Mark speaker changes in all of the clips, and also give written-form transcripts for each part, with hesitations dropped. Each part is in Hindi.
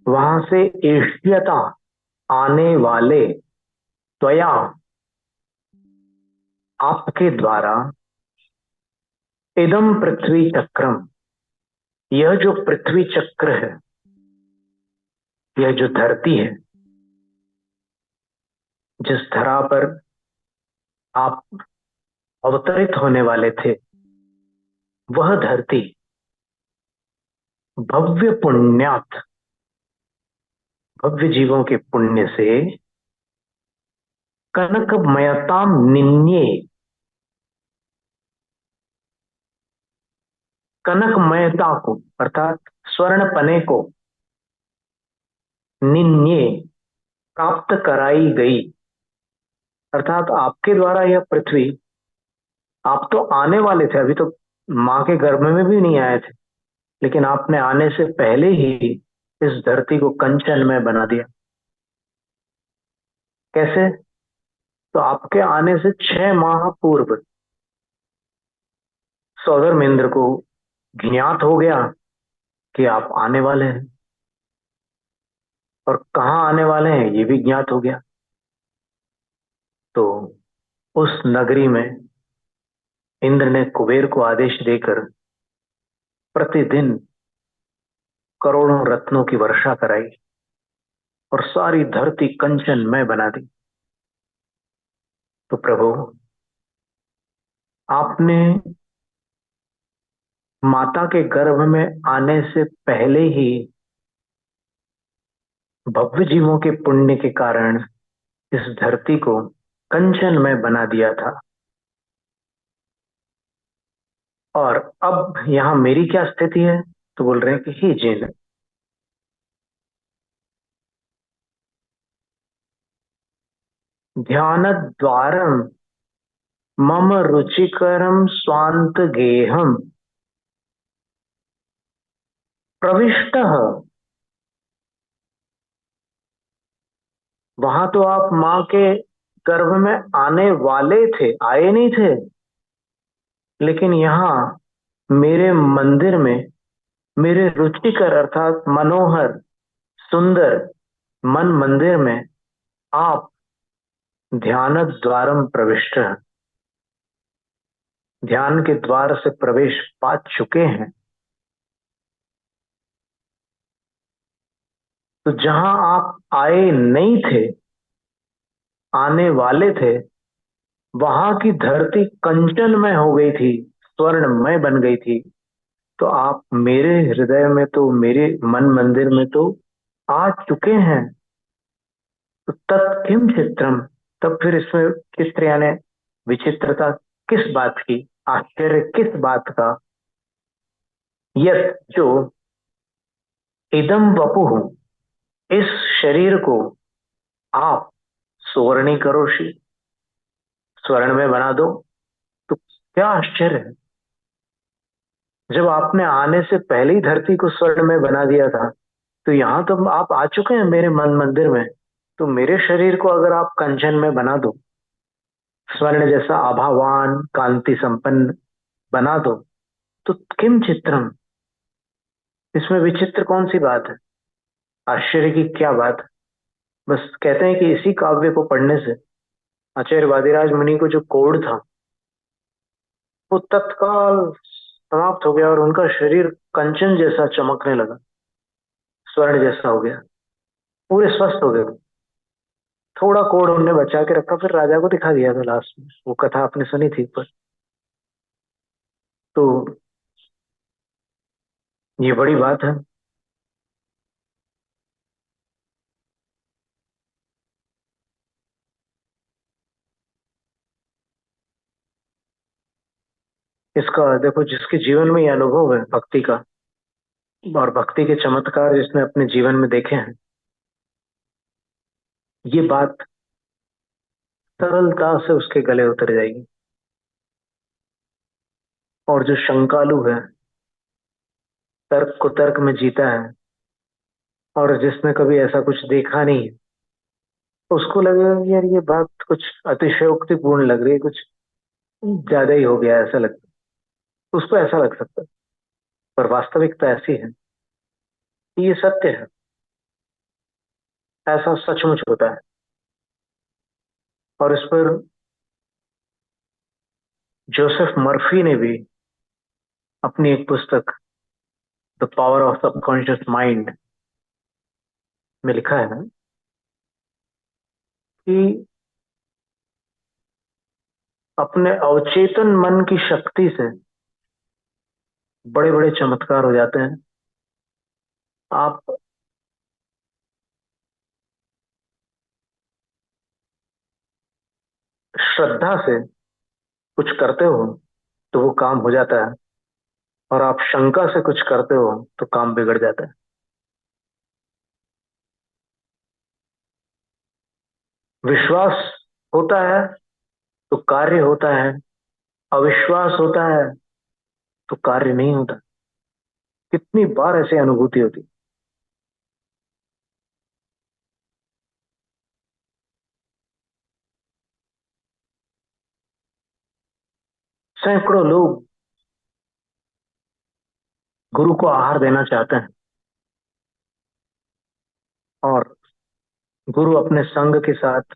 Speaker 1: वहां से एष्यता आने वाले त्वया आपके द्वारा इदम पृथ्वी चक्रम, यह जो पृथ्वी चक्र है, यह जो धरती है, जिस धरा पर आप अवतरित होने वाले थे, वह धरती भव्य पुण्यात, भव्य जीवों के पुण्य से कनकमयताम निन्ये, कनकमयता को अर्थात स्वर्ण पने को निन्ये प्राप्त कराई गई। अर्थात आपके द्वारा यह पृथ्वी, आप तो आने वाले थे, अभी तो मां के गर्भ में भी नहीं आए थे, लेकिन आपने आने से पहले ही इस धरती को कंचन में बना दिया। कैसे? तो आपके आने से 6 माह पूर्व सौधर्मेंद्र को ज्ञात हो गया कि आप आने वाले हैं, और कहाँ आने वाले हैं ये भी ज्ञात हो गया। तो उस नगरी में इंद्र ने कुबेर को आदेश देकर प्रतिदिन करोड़ों रत्नों की वर्षा कराई और सारी धरती कंचन में बना दी। तो प्रभु, आपने माता के गर्भ में आने से पहले ही भव्य जीवों के पुण्य के कारण इस धरती को कंचन में बना दिया था, और अब यहां मेरी क्या स्थिति है? तो बोल रहे हैं कि हे जिन, ध्यान द्वारम मम रुचिकरम स्वांत गेहम प्रविष्ट। वहां तो आप मां के गर्भ में आने वाले थे, आए नहीं थे, लेकिन यहाँ मेरे मंदिर में, मेरे रुचिकर अर्थात मनोहर सुंदर मन मंदिर में आप ध्यान द्वारम प्रविष्ट, ध्यान के द्वार से प्रवेश पा चुके हैं। तो जहां आप आए नहीं थे, आने वाले थे, वहां की धरती कंचनमय हो गई थी, स्वर्णमय बन गई थी। तो आप मेरे हृदय में, तो मेरे मन मंदिर में तो आ चुके हैं। तो तत्किम चित्रम, तब फिर इसमें चित्र यानी विचित्रता किस बात की, आश्चर्य किस बात का? यत जो इदम वपुः, इस शरीर को आप सुवर्णी करोषि, स्वर्ण में बना दो। तो क्या आश्चर्य है, जब आपने आने से पहले ही धरती को स्वर्ण में बना दिया था, तो यहाँ तो आप आ चुके हैं मेरे मन मंदिर में। तो मेरे शरीर को अगर आप कंचन में बना दो, स्वर्ण जैसा आभावान कांति संपन्न बना दो, तो किम चित्रम, इसमें विचित्र कौन सी बात है? आश्चर्य की क्या बात है? बस कहते हैं कि इसी काव्य को पढ़ने से आचार्य वादिराज मुनि को जो कोढ़ था, वो तत्काल समाप्त हो गया और उनका शरीर कंचन जैसा चमकने लगा, स्वर्ण जैसा हो गया, पूरे स्वस्थ हो गए। थोड़ा कोड उनने बचा के रखा, फिर राजा को दिखा दिया था लास्ट में, वो कथा आपने सुनी थी पर। तो ये बड़ी बात है। इसका देखो, जिसके जीवन में ये अनुभव है भक्ति का, और भक्ति के चमत्कार जिसने अपने जीवन में देखे हैं, ये बात सरलता से उसके गले उतर जाएगी। और जो शंकालु है, तर्क को तर्क में जीता है, और जिसने कभी ऐसा कुछ देखा नहीं है, उसको लगेगा कि यार ये बात कुछ अतिशयोक्तिपूर्ण लग रही है, कुछ ज्यादा ही हो गया ऐसा लगता है, उसको ऐसा लग सकता है। पर वास्तविकता ऐसी है कि ये सत्य है। ऐसा सचमुच होता है। और इस पर जोसेफ मर्फी ने भी अपनी एक पुस्तक the power of subconscious mind में लिखा है कि अपने अवचेतन मन की शक्ति से बड़े बड़े चमत्कार हो जाते हैं। आप श्रद्धा से कुछ करते हो तो वो काम हो जाता है, और आप शंका से कुछ करते हो तो काम बिगड़ जाता है। विश्वास होता है तो कार्य होता है, अविश्वास होता है तो कार्य नहीं होता। कितनी बार ऐसी अनुभूति होती। सैकड़ों लोग गुरु को आहार देना चाहते हैं, और गुरु अपने संग के साथ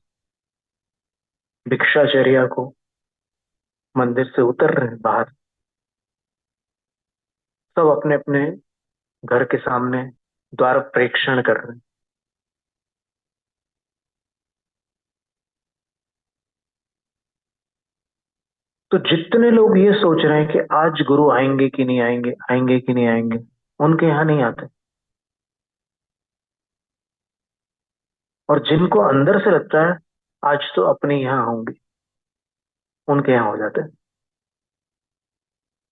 Speaker 1: भिक्षाचर्या को मंदिर से उतर रहे हैं बाहर। सब अपने अपने घर के सामने द्वार प्रेक्षण कर रहे हैं। तो जितने लोग ये सोच रहे हैं कि आज गुरु आएंगे कि नहीं आएंगे, आएंगे कि नहीं आएंगे, उनके यहाँ नहीं आते। और जिनको अंदर से लगता है आज तो अपने यहाँ होंगे, उनके यहाँ हो जाते हैं।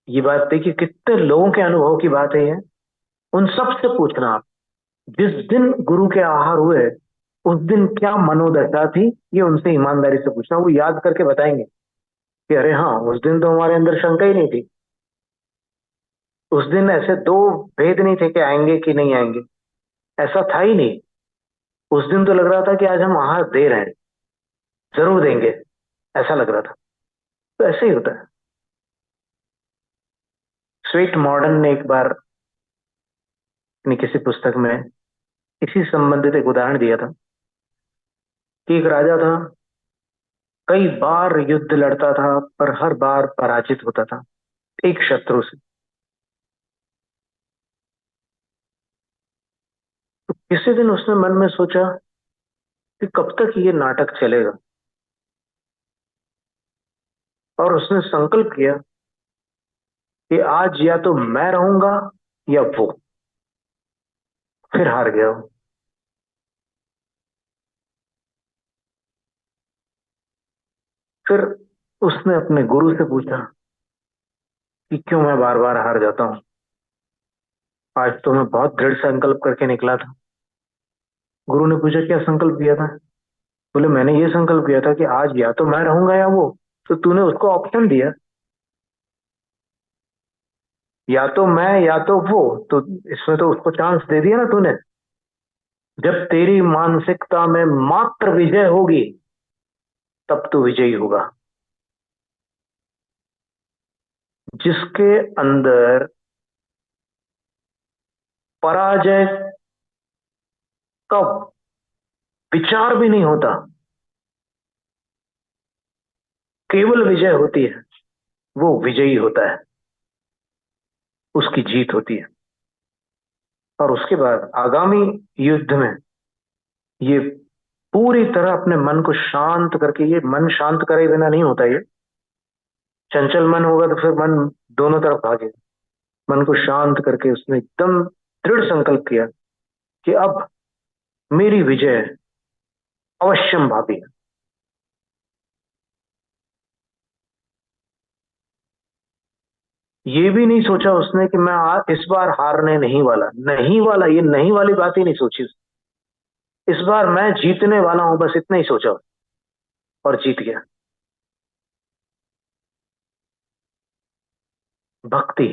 Speaker 1: ये बात देखिए कितने लोगों के अनुभव की बात है ये। उन सब से पूछना आप, जिस दिन गुरु के आहार हुए उस दिन क्या मनोदशा थी, ये उनसे ईमानदारी से पूछना। वो याद करके बताएंगे कि अरे हाँ, उस दिन तो हमारे अंदर शंका ही नहीं थी। उस दिन ऐसे दो भेद नहीं थे कि आएंगे कि नहीं आएंगे, ऐसा था ही नहीं। उस दिन तो लग रहा था कि आज हम आहार दे रहे हैं, जरूर देंगे, ऐसा लग रहा था। तो ऐसे ही होता है। स्वीट मॉडर्न ने एक बार अपनी किसी पुस्तक में इसी संबंधित एक उदाहरण दिया था कि एक राजा था, कई बार युद्ध लड़ता था पर हर बार पराजित होता था एक शत्रु से। तो किसी दिन उसने मन में सोचा कि कब तक ये नाटक चलेगा, और उसने संकल्प किया कि आज या तो मैं रहूंगा या वो। फिर हार गया वो। फिर उसने अपने गुरु से पूछा कि क्यों मैं बार बार हार जाता हूँ। आज तो मैं बहुत दृढ़ संकल्प करके निकला था। गुरु ने पूछा क्या संकल्प किया था। बोले मैंने ये संकल्प किया था कि आज या तो मैं रहूंगा या वो। तो तूने उसको ऑप्शन दिया, या तो मैं या तो वो। तो इसमें तो उसको चांस दे दिया ना तूने। जब तेरी मानसिकता में मात्र विजय होगी तब तू विजयी होगा। जिसके अंदर पराजय का विचार भी नहीं होता, केवल विजय होती है, वो विजयी होता है, उसकी जीत होती है। और उसके बाद आगामी युद्ध में ये पूरी तरह अपने मन को शांत करके, ये मन शांत करे बिना नहीं होता ये। चंचल मन होगा तो फिर मन दोनों तरफ भागेगा। मन को शांत करके उसने एकदम दृढ़ संकल्प किया कि अब मेरी विजय अवश्यम भावी है। ये भी नहीं सोचा उसने कि मैं इस बार हारने नहीं वाला, नहीं वाला, ये नहीं वाली बात ही नहीं सोची। इस बार मैं जीतने वाला हूं, बस इतना ही सोचा, और जीत गया। भक्ति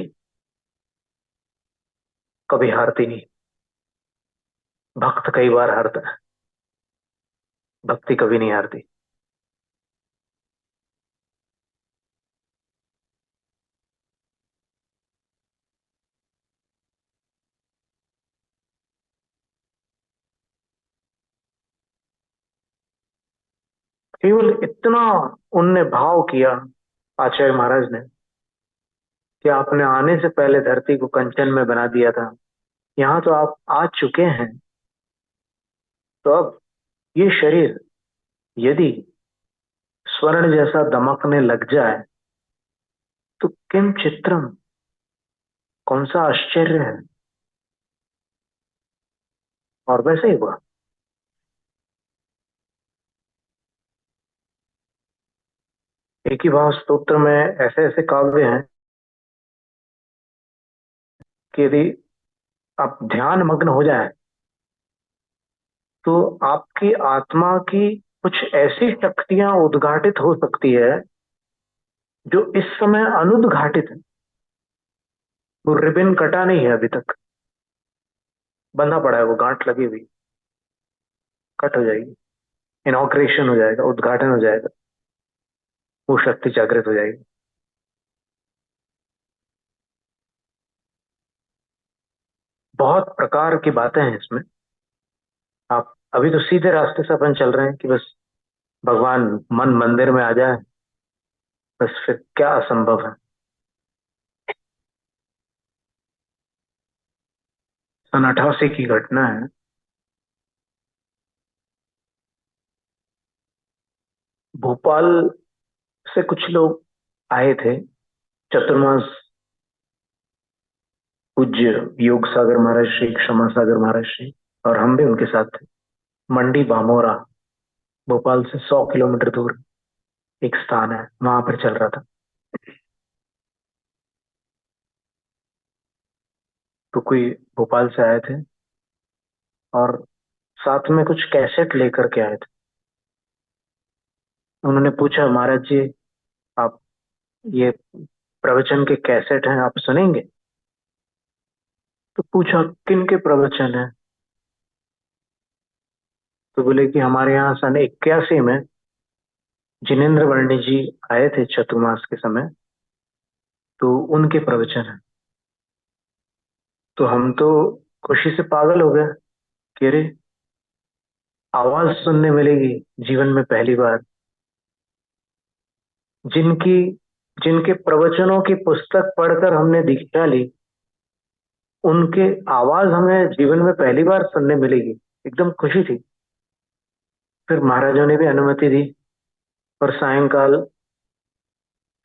Speaker 1: कभी हारती नहीं। भक्त कई बार हारता है, भक्ति कभी नहीं हारती। केवल इतना उनने भाव किया आचार्य महाराज ने कि आपने आने से पहले धरती को कंचन में बना दिया था, यहाँ तो आप आ चुके हैं, तो अब ये शरीर यदि स्वर्ण जैसा दमकने लग जाए तो किम चित्रम, कौन सा आश्चर्य है। और वैसे ही हुआ। एक ही भाव स्तोत्र में ऐसे ऐसे काव्य हैं कि यदि आप ध्यान मग्न हो जाए तो आपकी आत्मा की कुछ ऐसी शक्तियां उद्घाटित हो सकती है जो इस समय अनुद्घाटित है। वो रिबन कटा नहीं है अभी तक, बंधा पड़ा है, वो गांठ लगी हुई, कट हो जाएगी, इनॉग्रेशन हो जाएगा, उद्घाटन हो जाएगा, वो शक्ति जागृत हो जाएगी। बहुत प्रकार की बातें हैं इसमें। आप अभी तो सीधे रास्ते से अपन चल रहे हैं कि बस भगवान मन मंदिर में आ जाए, बस फिर क्या असंभव है। सन 88 की घटना है। भोपाल से कुछ लोग आए थे, चतुर्मास पूज्य योग सागर महाराज श्री, क्षमा सागर महाराज श्री, और हम भी उनके साथ थे। मंडी बामोरा, भोपाल से 100 किलोमीटर दूर एक स्थान है, वहां पर चल रहा था। तो कोई भोपाल से आए थे और साथ में कुछ कैसेट लेकर के आए थे। उन्होंने पूछा, महाराज जी आप ये प्रवचन के कैसेट हैं, आप सुनेंगे? तो पूछा किन के प्रवचन है? तो बोले कि हमारे यहाँ सन 81 में जिनेन्द्र वर्णी जी आए थे चतुर्मास के समय, तो उनके प्रवचन है। तो हम तो खुशी से पागल हो गए कि अरे, आवाज सुनने मिलेगी जीवन में पहली बार। जिनकी जिनके प्रवचनों की पुस्तक पढ़कर हमने दीक्षा ली, उनके आवाज हमें जीवन में पहली बार सुनने मिलेगी, एकदम खुशी थी। फिर महाराजों ने भी अनुमति दी और सायंकाल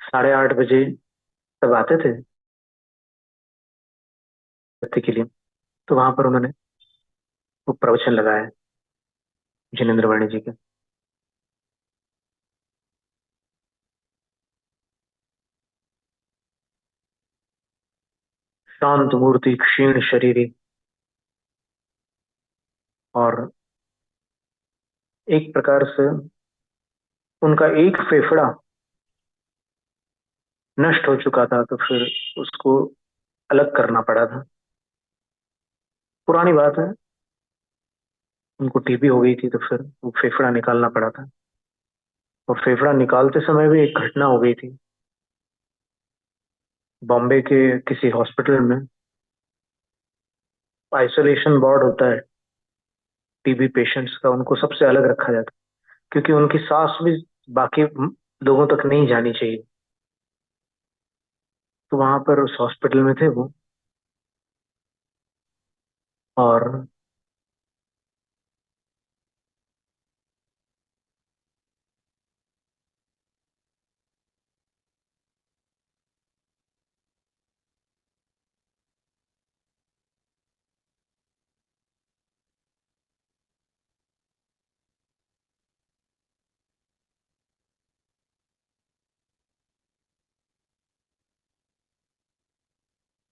Speaker 1: 8:30 बजे सब आते थे भक्ति के लिए। तो वहां पर उन्होंने वो प्रवचन लगाया जिनेन्द्र वाणी जी के। शांत मूर्ति, क्षीण शरीरी, और एक प्रकार से उनका एक फेफड़ा नष्ट हो चुका था, तो फिर उसको अलग करना पड़ा था। पुरानी बात है, उनको टीबी हो गई थी, तो फिर वो फेफड़ा निकालना पड़ा था। और फेफड़ा निकालते समय भी एक घटना हो गई थी। बॉम्बे के किसी हॉस्पिटल में आइसोलेशन वार्ड होता है टीबी पेशेंट्स का, उनको सबसे अलग रखा जाता है क्योंकि उनकी सांस भी बाकी लोगों तक नहीं जानी चाहिए। तो वहां पर उस हॉस्पिटल में थे वो, और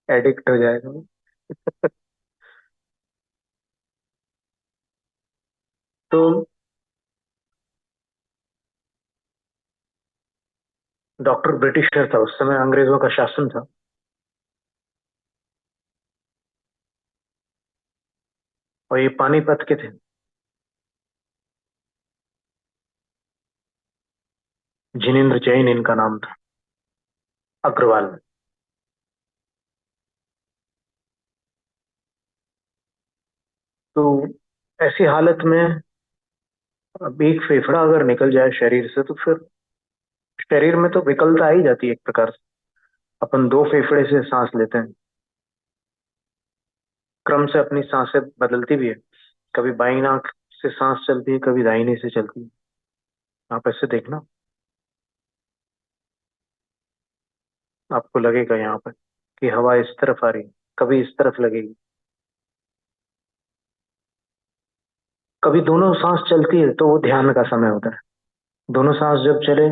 Speaker 1: एडिक्ट हो जाएगा वो। तो डॉक्टर ब्रिटिशर था, उस समय अंग्रेजों का शासन था। और ये पानीपत के थे, जिनेन्द्र जैन इनका नाम था, अग्रवाल। तो ऐसी हालत में अब एक फेफड़ा अगर निकल जाए शरीर से तो फिर शरीर में तो विकलता आ ही जाती है एक प्रकार से। अपन दो फेफड़े से सांस लेते हैं, क्रम से अपनी सांसें बदलती भी है। कभी बाईं नाक से सांस चलती है, कभी दाहिने से चलती है। आप ऐसे देखना, आपको लगेगा यहाँ पर कि हवा इस तरफ आ रही है, कभी इस तरफ लगेगी। कभी दोनों सांस चलती है तो वो ध्यान का समय होता है। दोनों सांस जब चले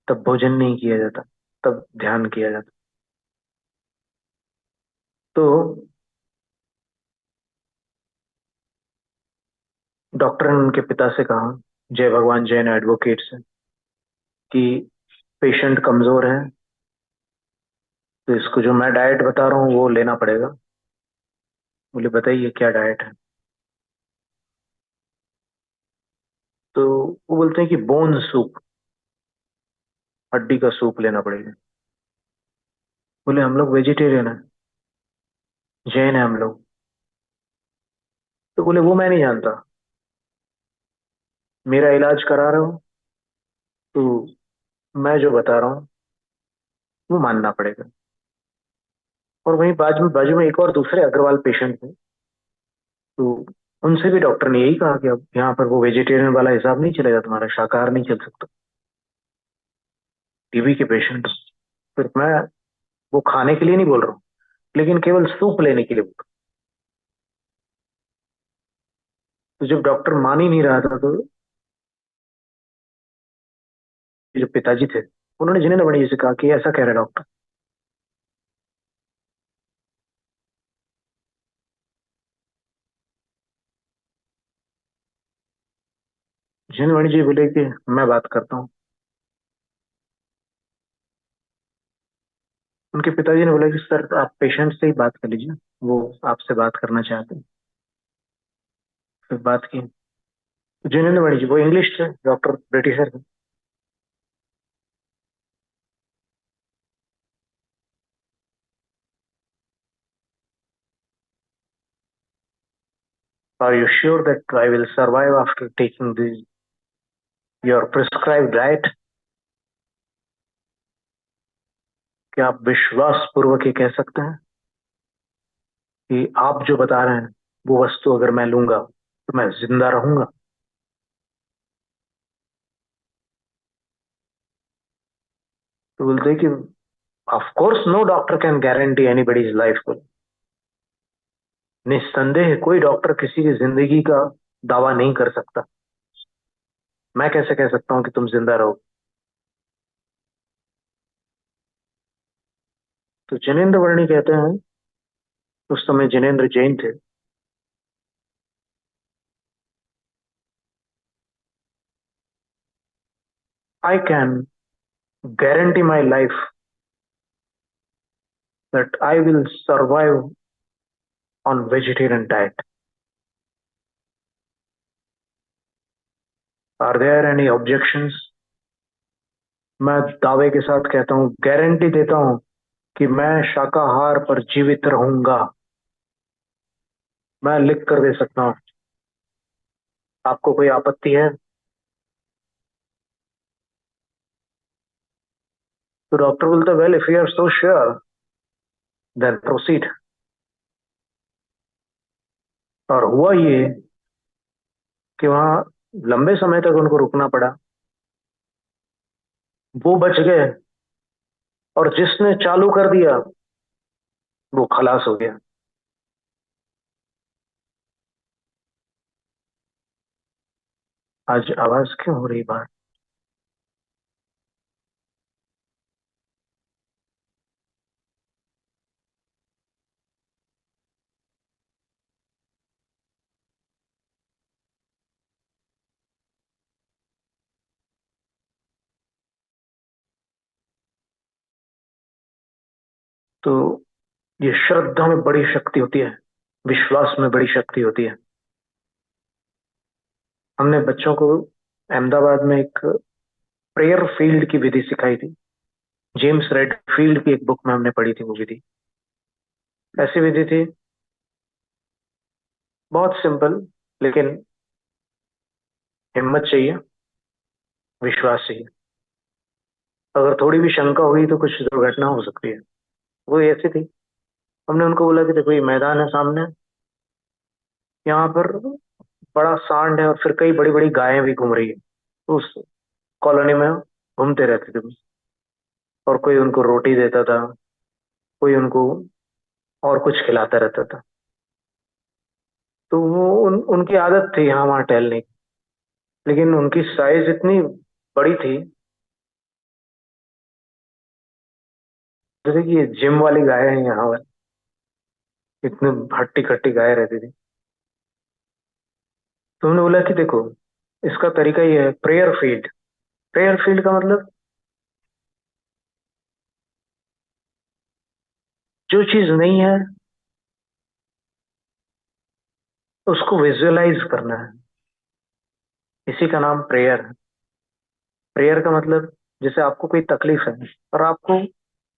Speaker 1: तब भोजन नहीं किया जाता, तब ध्यान किया जाता। तो डॉक्टर ने उनके पिता से कहा, जय भगवान जैन एडवोकेट से, कि पेशेंट कमजोर है, तो इसको जो मैं डाइट बता रहा हूँ वो लेना पड़ेगा। बोले बताइए क्या डाइट है। तो वो बोलते हैं कि बोन सूप, हड्डी का सूप लेना पड़ेगा। बोले हम लोग वेजिटेरियन है, जैन है हम लोग। तो बोले वो मैं नहीं जानता, मेरा इलाज करा रहा हूँ तो मैं जो बता रहा हूँ वो मानना पड़ेगा। और वहीं बाजू में एक और दूसरे अग्रवाल पेशेंट थे, तो उनसे भी डॉक्टर ने यही कहा कि अब यहाँ पर वो वेजिटेरियन वाला हिसाब नहीं चलेगा, तुम्हारा शाकाहार नहीं चल सकता, टीबी के पेशेंट। फिर मैं वो खाने के लिए नहीं बोल रहा हूँ, लेकिन केवल सूप लेने के लिए बोल रहा हूँ। तो जब डॉक्टर मान ही नहीं रहा था तो जो पिताजी थे उन्होंने जिन्हें बड़ी से कहा कि ऐसा कह रहा है डॉक्टर। जिन्हें जी बोले कि मैं बात करता हूँ। उनके पिताजी ने बोला कि सर आप पेशेंट से ही बात कर लीजिए, वो आपसे बात करना चाहते हैं। फिर बात की। जिनेंद्र मणि जी, वो इंग्लिश थे, डॉक्टर ब्रिटिशर थे। Are you sure that I will survive after taking this your prescribed diet? क्या आप विश्वास पूर्वक ये कह सकते हैं कि आप जो बता रहे हैं वो वस्तु अगर मैं लूंगा तो मैं जिंदा रहूंगा? तो बोलते हैं कि of course no doctor can guarantee anybody's life को। निस्संदेह कोई डॉक्टर किसी की जिंदगी का दावा नहीं कर सकता। मैं कैसे कह सकता हूं कि तुम जिंदा रहो? तो जिनेंद्र वर्णी कहते हैं, उस समय जिनेंद्र जैन थे, I can guarantee my life that I will survive on vegetarian diet. Are there any objections? मैं दावे के साथ कहता हूँ, गारंटी देता हूँ कि मैं शाकाहार पर जीवित रहूंगा। मैं लिख कर दे सकता हूँ। आपको कोई आपत्ति है? तो डॉक्टर बोलता, well if you are so sure then proceed. और हुआ ये कि वहां लंबे समय तक उनको रुकना पड़ा। वो बच गए और जिसने चालू कर दिया वो खलास हो गया। आज आवाज क्यों हो रही बात? तो ये श्रद्धा में बड़ी शक्ति होती है, विश्वास में बड़ी शक्ति होती है। हमने बच्चों को अहमदाबाद में एक प्रेयर फील्ड की विधि सिखाई थी। जेम्स रेडफील्ड की एक बुक में हमने पढ़ी थी वो विधि। ऐसी विधि थी, बहुत सिंपल, लेकिन हिम्मत चाहिए, विश्वास चाहिए। अगर थोड़ी भी शंका हुई तो कुछ दुर्घटना हो सकती है। वो ऐसी थी। हमने उनको बोला कि देखो ये मैदान है सामने, यहाँ पर बड़ा सांड है और फिर कई बड़ी बड़ी गायें भी घूम रही है। तो उस कॉलोनी में घूमते रहते थे और कोई उनको रोटी देता था, कोई उनको और कुछ खिलाता रहता था। तो वो उनकी आदत थी यहाँ वहाँ टहलने की। लेकिन उनकी साइज इतनी बड़ी थी, जैसे कि ये जिम वाली गाय है यहाँ पर, इतनी हट्टी कट्टी गाय रहती थी। तो हमने बोला कि देखो इसका तरीका ये है, प्रेयर फील्ड। प्रेयर फील्ड का मतलब जो चीज नहीं है उसको विजुअलाइज करना है। इसी का नाम प्रेयर है। प्रेयर का मतलब जैसे आपको कोई तकलीफ है और आपको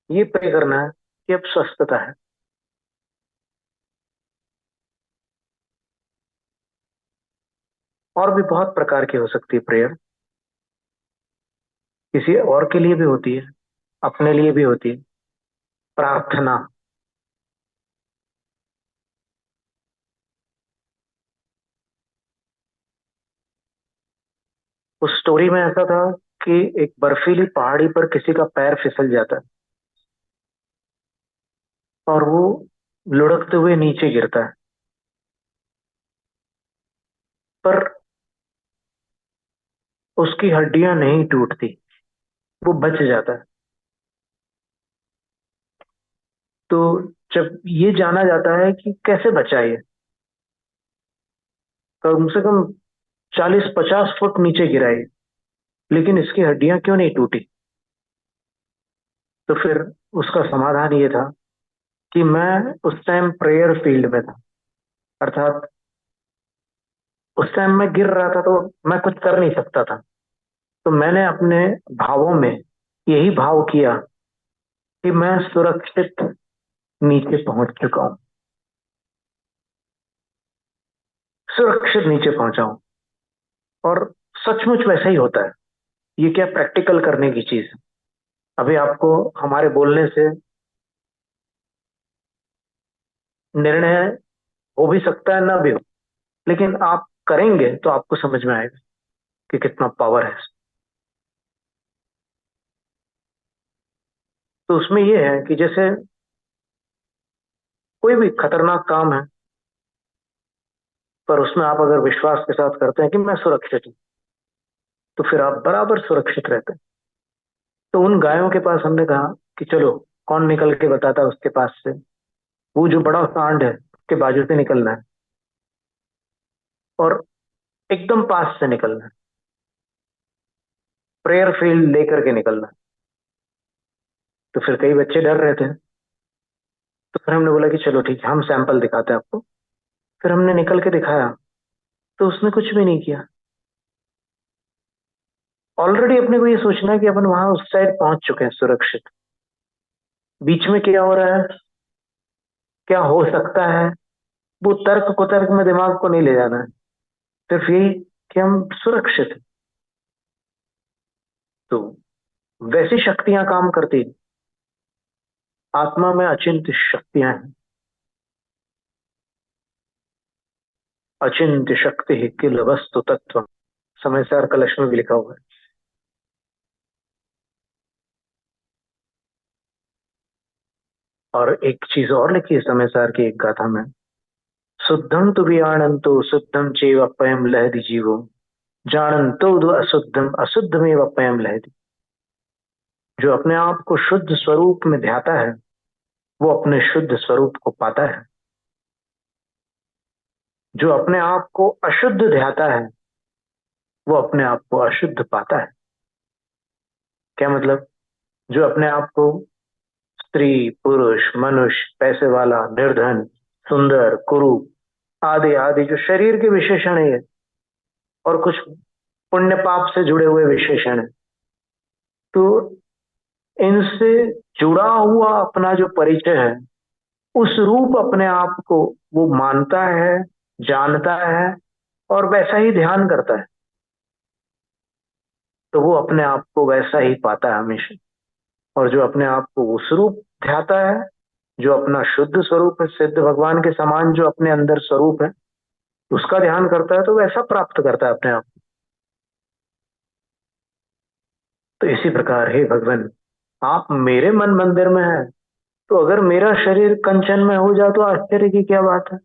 Speaker 1: ये प्रे करना है कि अब स्वस्थता है। और भी बहुत प्रकार की हो सकती है प्रेयर। किसी और के लिए भी होती है, अपने लिए भी होती है। प्रार्थना। उस स्टोरी में ऐसा था कि एक बर्फीली पहाड़ी पर किसी का पैर फिसल जाता है और वो लुढ़कते हुए नीचे गिरता है, पर उसकी हड्डियां नहीं टूटती, वो बच जाता है। तो जब ये जाना जाता है कि कैसे बचा ये, कम से कम 40-50 फुट नीचे गिरा है, लेकिन इसकी हड्डियां क्यों नहीं टूटी। तो फिर उसका समाधान ये था कि मैं उस टाइम प्रेयर फील्ड में था, अर्थात उस टाइम मैं गिर रहा था तो मैं कुछ कर नहीं सकता था। तो मैंने अपने भावों में यही भाव किया कि मैं सुरक्षित नीचे पहुंच चुका हूं, सुरक्षित नीचे पहुंचा हूं। और सचमुच वैसा ही होता है। ये क्या प्रैक्टिकल करने की चीज है। अभी आपको हमारे बोलने से निर्णय हो भी सकता है, ना भी हो, लेकिन आप करेंगे तो आपको समझ में आएगा कि कितना पावर है। तो उसमें ये है कि जैसे कोई भी खतरनाक काम है, पर उसमें आप अगर विश्वास के साथ करते हैं कि मैं सुरक्षित हूं, तो फिर आप बराबर सुरक्षित रहते हैं। तो उन गायों के पास हमने कहा कि चलो, कौन निकल के बताता है उसके पास से। वो जो बड़ा सांड है उसके बाजू से निकलना है और एकदम पास से निकलना है, प्रेयर फील्ड लेकर के निकलना है। तो फिर कई बच्चे डर रहे थे। तो फिर हमने बोला कि चलो ठीक है, हम सैंपल दिखाते हैं आपको। फिर हमने निकल के दिखाया, तो उसने कुछ भी नहीं किया। ऑलरेडी अपने को ये सोचना है कि अपन वहां उस साइड पहुंच चुके हैं सुरक्षित। बीच में क्या हो रहा है, क्या हो सकता है, वो तर्क कुतर्क में दिमाग को नहीं ले जाना है। सिर्फ यही कि हम सुरक्षित हैं। तो वैसी शक्तियां काम करती हैं। आत्मा में अचिंत्य शक्तियां हैं। अचिंत्य शक्ति ही किल वस्तु तत्व, समय सार कलश में भी लिखा हुआ है। और एक चीज और लिखी है समय सार की एक गाथा में, शुद्धम तु विजानन्तो शुद्धम चैव पयम लहति जीवो, जानन्तो दु अशुद्धम अशुद्धमेव पयम लहति। जो अपने आप को शुद्ध स्वरूप में ध्याता है वो अपने शुद्ध स्वरूप को पाता है। जो अपने आप को अशुद्ध ध्याता है वो अपने आप को अशुद्ध पाता है। क्या मतलब? जो अपने आप को स्त्री पुरुष मनुष्य, पैसे वाला निर्धन, सुंदर कुरूप आदि आदि जो शरीर के विशेषण है, और कुछ पुण्य पाप से जुड़े हुए विशेषण है, तो इनसे जुड़ा हुआ अपना जो परिचय है, उस रूप अपने आप को वो मानता है, जानता है और वैसा ही ध्यान करता है। तो वो अपने आप को वैसा ही पाता है हमेशा। और जो अपने आप को उस रूप ध्याता है, जो अपना शुद्ध स्वरूप है, सिद्ध भगवान के समान जो अपने अंदर स्वरूप है, उसका ध्यान करता है, तो वैसा प्राप्त करता है अपने आप। तो इसी प्रकार हे भगवान, आप मेरे मन मंदिर में हैं, तो अगर मेरा शरीर कंचन में हो जाए तो आश्चर्य की क्या बात है।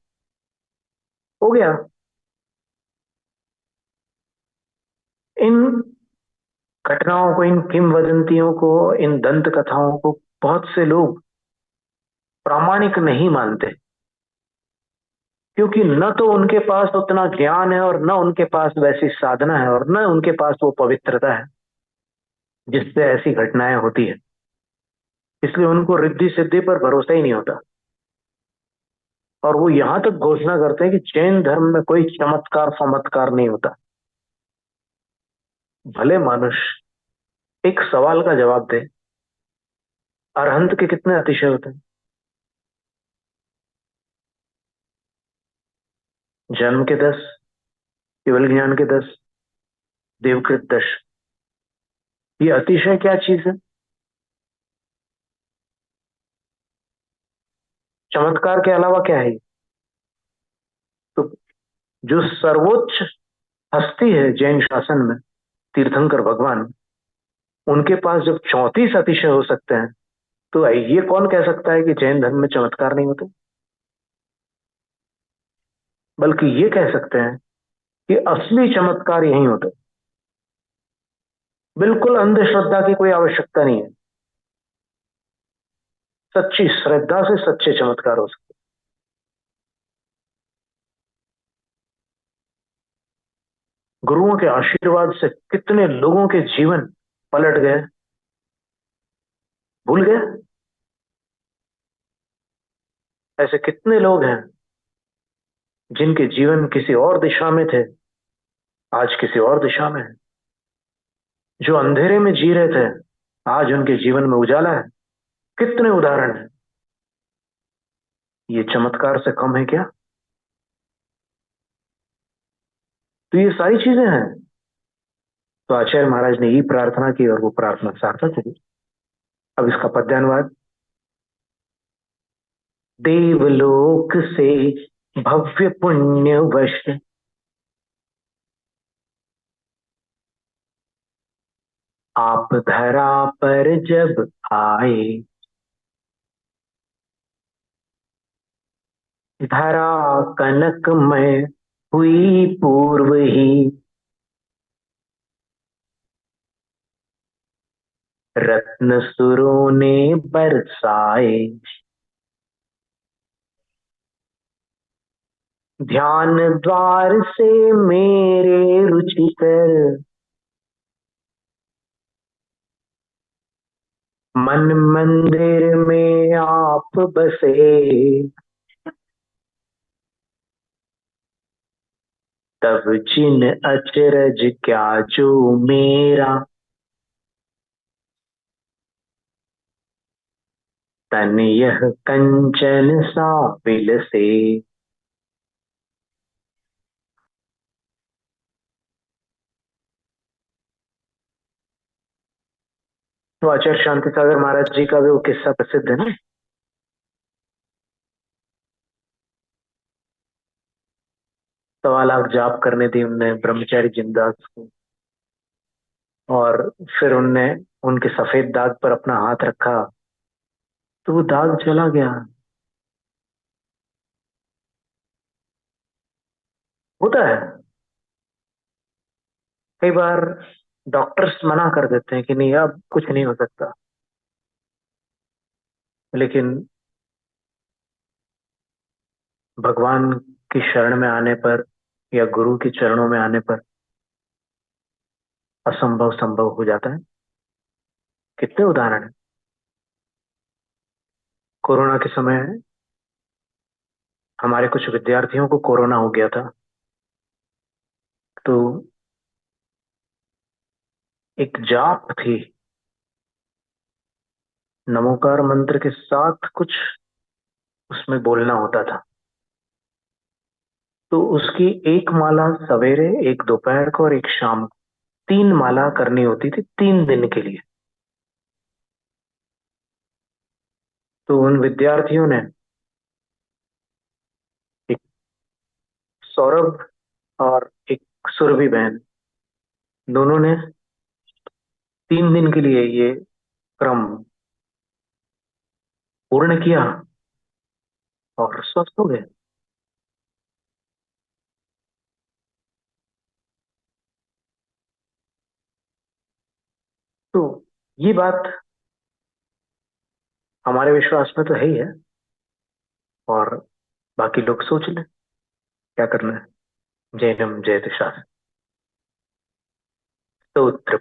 Speaker 1: हो गया। इन घटनाओं को, इन किंवदंतियों को, इन दंत कथाओं को बहुत से लोग प्रामाणिक नहीं मानते, क्योंकि न तो उनके पास उतना ज्ञान है, और न उनके पास वैसी साधना है, और न उनके पास वो पवित्रता है जिससे ऐसी घटनाएं होती है। इसलिए उनको रिद्धि सिद्धि पर भरोसा ही नहीं होता। और वो यहां तक घोषणा करते हैं कि जैन धर्म में कोई चमत्कार फमत्कार नहीं होता। भले मनुष्य एक सवाल का जवाब दे, अरहंत के कितने अतिशय होते हैं? जन्म के 10, केवल ज्ञान के 10, देवकृत 10। ये अतिशय क्या चीज है? चमत्कार के अलावा क्या है ये? तो जो सर्वोच्च हस्ती है जैन शासन में, तीर्थंकर भगवान, उनके पास जब 34 अतिशय हो सकते हैं, तो ये कौन कह सकता है कि जैन धर्म में चमत्कार नहीं होते? बल्कि ये कह सकते हैं कि असली चमत्कार यही होते। बिल्कुल अंधश्रद्धा की कोई आवश्यकता नहीं है। सच्ची श्रद्धा से सच्चे चमत्कार हो सकते। गुरुओं के आशीर्वाद से कितने लोगों के जीवन पलट गए, भूल गए? ऐसे कितने लोग हैं जिनके जीवन किसी और दिशा में थे, आज किसी और दिशा में है। जो अंधेरे में जी रहे थे, आज उनके जीवन में उजाला है। कितने उदाहरण हैं। ये चमत्कार से कम है क्या? तो ये सारी चीजें हैं। तो आचार्य महाराज ने ये प्रार्थना की, और वो प्रार्थना सार्थक हुई। अब इसका पद्यानुवाद। देवलोक से भव्य पुण्य वश आप धरा पर जब आए, धरा कनकमय हुई पूर्व ही, रत्न सुरों ने बरसाए, ध्यान द्वार से मेरे रुचिकर, मन मंदिर में आप बसे, तब जिन अचरज क्या जो मेरा, तन यह कंचन सा से। तो आचार्य शांति सागर महाराज जी का भी वो किस्सा प्रसिद्ध है ना। 1.25 लाख जाप करने दी उनने ब्रह्मचारी जिनदास को, और फिर उनने उनके सफेद दाग पर अपना हाथ रखा, तो वो दाग चला गया। होता है। कई बार डॉक्टर्स मना कर देते हैं कि नहीं, अब कुछ नहीं हो सकता। लेकिन भगवान की शरण में आने पर, या गुरु के चरणों में आने पर, असंभव संभव हो जाता है। कितने उदाहरण हैं। कोरोना के समय हमारे कुछ विद्यार्थियों को कोरोना हो गया था। तो एक जाप थी, नमोकार मंत्र के साथ कुछ उसमें बोलना होता था। तो उसकी एक माला सवेरे, एक दोपहर को, और एक शाम को, तीन माला करनी होती थी 3 दिन के लिए। तो उन विद्यार्थियों ने, एक सौरभ और एक सुरभि बहन, दोनों ने 3 दिन के लिए ये क्रम पूर्ण किया और स्वस्थ हो गए। तो ये बात हमारे विश्वास में तो है ही है, और बाकी लोग सोच लें क्या करना है। जैनम जयति शास्त्री। स्तोत्र।